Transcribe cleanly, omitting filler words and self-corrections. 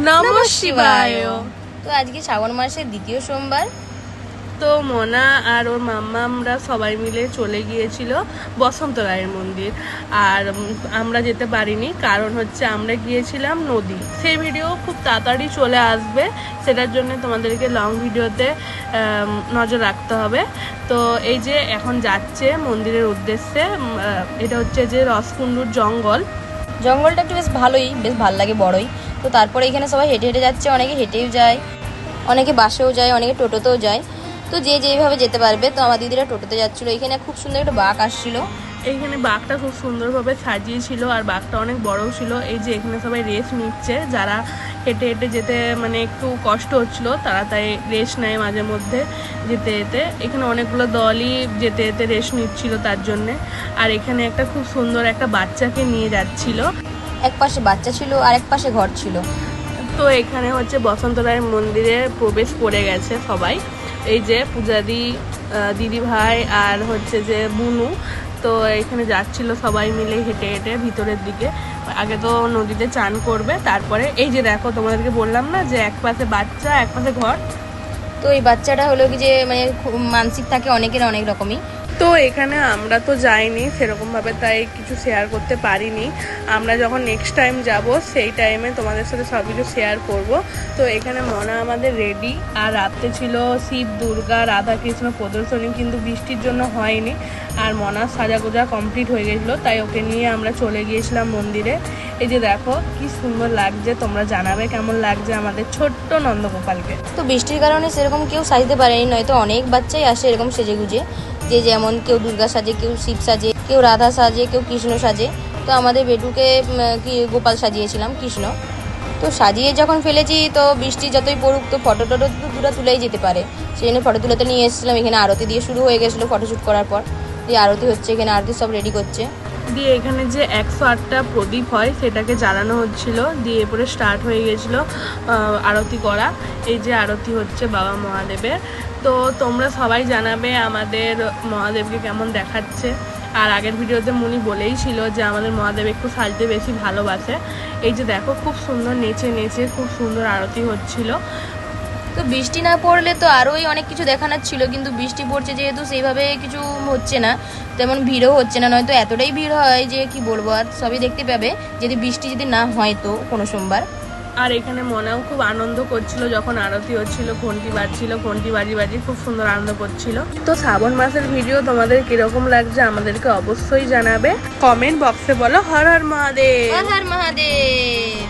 নমঃ শিবায়। তো আজকে শ্রাবণ মাসের দ্বিতীয় সোমবার। তো মনা আর ওর মাম্মা আমরা সবাই মিলে চলে গিয়েছিল বসন্ত রায়ের মন্দির। আর আমরা যেতে পারিনি, কারণ হচ্ছে আমরা গিয়েছিলাম নদী। সেই ভিডিও খুব তাড়াতাড়ি চলে আসবে, সেটার জন্য তোমাদেরকে লং ভিডিওতে নজর রাখতে হবে। তো এই যে এখন যাচ্ছে মন্দিরের উদ্দেশ্যে, এটা হচ্ছে যে রসকুণ্ডুর জঙ্গলটা একটু বেশ ভালোই, বেশ ভালো লাগে, বড়ই। তো তারপরে এখানে সবাই হেঁটে হেঁটে যাচ্ছে, অনেকে হেঁটেও যায়, অনেকে বাসেও যায়, অনেকে টোটোতেও যায়। তো যে যেভাবে যেতে পারবে। তো আমার দিদিরা টোটোতে যাচ্ছিলো। এখানে খুব সুন্দর একটা বাঘ আসছিল। এইখানে বাঘটা খুব সুন্দরভাবে সাজিয়েছিল, আর বাঘটা অনেক বড় ছিল। এই যে এখানে সবাই রেস নিচ্ছে, যারা হেঁটে হেঁটে যেতে মানে একটু কষ্ট হচ্ছিল তারা তাই রেস নেয় মাঝে মধ্যে যেতে যেতে। এখানে অনেকগুলো দলই যেতে যেতে রেস নিচ্ছিল তার জন্যে। আর এখানে একটা খুব সুন্দর একটা বাচ্চাকে নিয়ে যাচ্ছিল। এক পাশে বাচ্চা ছিল আর এক পাশে ঘর ছিল। তো এখানে হচ্ছে বসন্ত রায়ের মন্দিরে প্রবেশ করে গেছে সবাই। এই যে পূজাদি, দিদি ভাই আর হচ্ছে যে বুনু, তো এখানে যাচ্ছিল সবাই মিলে হেঁটে হেঁটে ভিতরের দিকে। আগে তো নদীতে চান করবে, তারপরে এই যে দেখো তোমাদেরকে বললাম না যে এক পাশে বাচ্চা এক পাশে ঘর। তো এই বাচ্চাটা হলো কি যে মানে মানসিক থাকে অনেকের অনেক রকমই। তো এখানে আমরা তো যাইনি সেরকমভাবে, তাই কিছু শেয়ার করতে পারিনি। আমরা যখন নেক্সট টাইম যাব সেই টাইমে তোমাদের সাথে সব কিছু শেয়ার করব। তো এখানে মনা আমাদের রেডি, আর রাত্রে ছিল শিব দুর্গা রাধা কৃষ্ণ প্রদর্শনী, কিন্তু বৃষ্টির জন্য হয়নি। আর মনার সাজাগোজা কমপ্লিট হয়ে গেছিলো, তাই ওকে নিয়ে আমরা চলে গিয়েছিলাম মন্দিরে। এই যে দেখো কি সুন্দর লাগছে, তোমরা জানাবে কেমন লাগছে আমাদের ছোট্ট নন্দগোপালকে। তো বৃষ্টির কারণে সেরকম কেউ সাজতে পারেনি, নয়তো অনেক বাচ্চাই আসে এরকম সেজে গুজে, যে যেমন কেউ দুর্গা সাজে, কেউ শিব সাজে, কেউ রাধা সাজে, কেউ কৃষ্ণ সাজে। তো আমাদের বেটুকে গোপাল সাজিয়েছিলাম, কৃষ্ণ। তো সাজিয়ে যখন ফেলেছি, তো বৃষ্টি যতই পড়ুক তো ফটো টটো তো দূরে তুলেই যেতে পারে, সেই জন্য ফটো তুলাতে নিয়ে এসেছিলাম। এখানে আরতি দিয়ে শুরু হয়ে গেছিলো ফটোশ্যুট করার পর। দিয়ে আরতি হচ্ছে, এখানে আরতি সব রেডি করছে। দিয়ে এখানে যে 108টা প্রদীপ হয় সেটাকে জ্বালানো হচ্ছিল, দিয়ে এরপরে স্টার্ট হয়ে গেছিলো আরতি করা। এই যে আরতি হচ্ছে বাবা মহাদেবের। তো তোমরা সবাই জানাবে আমাদের মহাদেবকে কেমন দেখাচ্ছে। আর আগের ভিডিওতে মুনি বলেই ছিল যে আমাদের মহাদেব একটু সাজতে বেশি ভালোবাসে। এই যে দেখো খুব সুন্দর নেচে নেচে খুব সুন্দর আরতি হচ্ছিল। তো বৃষ্টি না পড়লে তো আরোই অনেক কিছু দেখানোর ছিল, কিন্তু বৃষ্টি পড়ছে যেহেতু সেইভাবে কিছু হচ্ছে না, তেমন ভিড়ও হচ্ছে না। নয়তো এতটাই ভিড় হয় যে কি বলবো, আর সবই দেখতে পাবে যদি বৃষ্টি যদি না হয় তো কোনো সোমবার। আর এখানে মনেও খুব আনন্দ করছিল যখন আরতি হচ্ছিল, ঘন্টি বাজছিল, ঘন্টি বাজি খুব সুন্দর আনন্দ করছিল। তো শ্রাবণ মাসের ভিডিও তোমাদের কিরকম লাগছে আমাদেরকে অবশ্যই জানাবে, কমেন্ট বক্সে বলো। হর হর মহাদেব, হর হর মহাদেব।